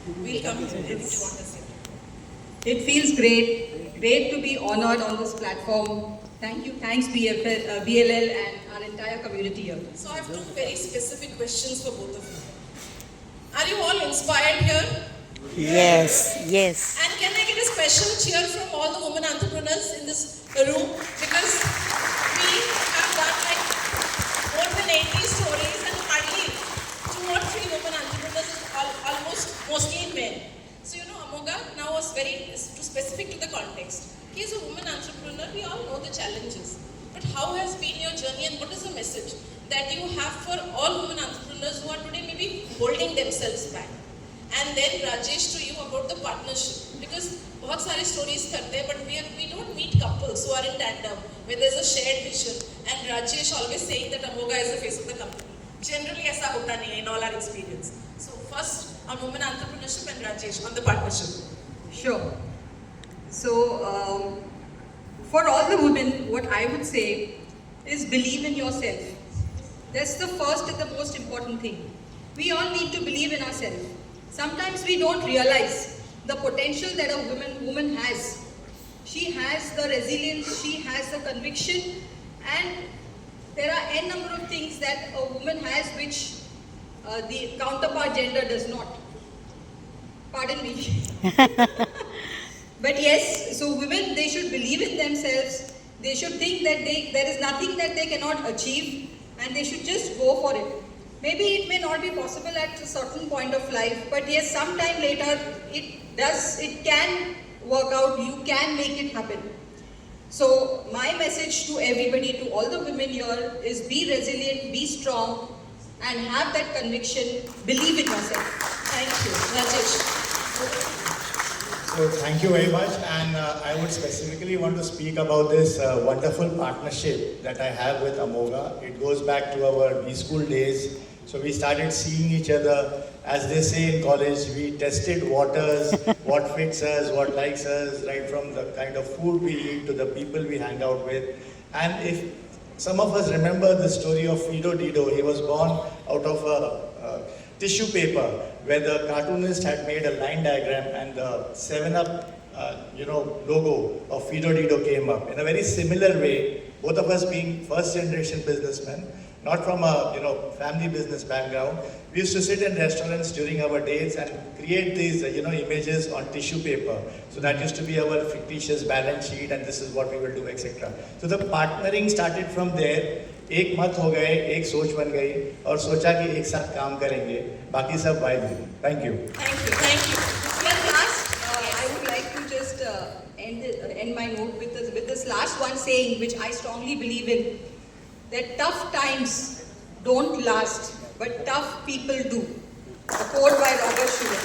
We'll come to what you want to say. It feels great to be honored on this platform. Thank you, thanks BLL and our entire community here. So I have two very specific questions for both of you. Are you all inspired here? Yes, yes. And can I get a special cheer from all the women entrepreneurs in this room? Because we have done like more than 80 stories and hardly 2 or 3 women entrepreneurs, almost mostly men. So Amoga now was very too specific to the context. He is a woman entrepreneur, we all know the challenges. But how has been your journey and what is the message that you have for all women entrepreneurs who are today maybe holding themselves back? And then Rajesh, to you about the partnership, because बहुत सारी stories करते हैं, but we don't meet couples who are in tandem where there's a shared vision. And Rajesh always saying that Amoga is the face of the company. Generally ऐसा होता नहीं है in all our experience. So first on women entrepreneurship and Rajesh on the partnership. Sure. So, for all the women, what I would say is believe in yourself. That's the first and the most important thing. We all need to believe in ourselves. Sometimes we don't realize the potential that a woman has. She has the resilience, she has the conviction, and there are n number of things that a woman has which the counterpart gender does not. Pardon me. But yes, so women, they should believe in themselves. They should think that there is nothing that they cannot achieve, and they should just go for it. Maybe it may not be possible at a certain point of life, but yes, sometime later it can work out, you can make it happen. So my message to everybody, to all the women here is be resilient, be strong, and have that conviction, believe in yourself. Thank you. Rajesh. So thank you very much, and I would specifically want to speak about this wonderful partnership that I have with Amoga. It goes back to our B-School days. So we started seeing each other, as they say in college, we tested waters, what fits us, what likes us, right from the kind of food we eat to the people we hang out with. And if some of us remember the story of Fido Dido, he was born out of a tissue paper where the cartoonist had made a line diagram and the 7-Up logo of Fido Dido came up. In a very similar way, both of us being first generation businessmen, not from a family business background, we used to sit in restaurants during our dates and create these images on tissue paper. So that used to be our fictitious balance sheet, and this is what we will do, etc. So the partnering started from there. एक मत हो गए, एक सोच बन गई और सोचा कि एक साथ काम करेंगे, बाकी सब vibe. Thank you. Thank you. Well, last, I would like to just end my note with this last one saying, which I strongly believe in, that tough times don't last, but tough people do. A quote by Robert Schuller.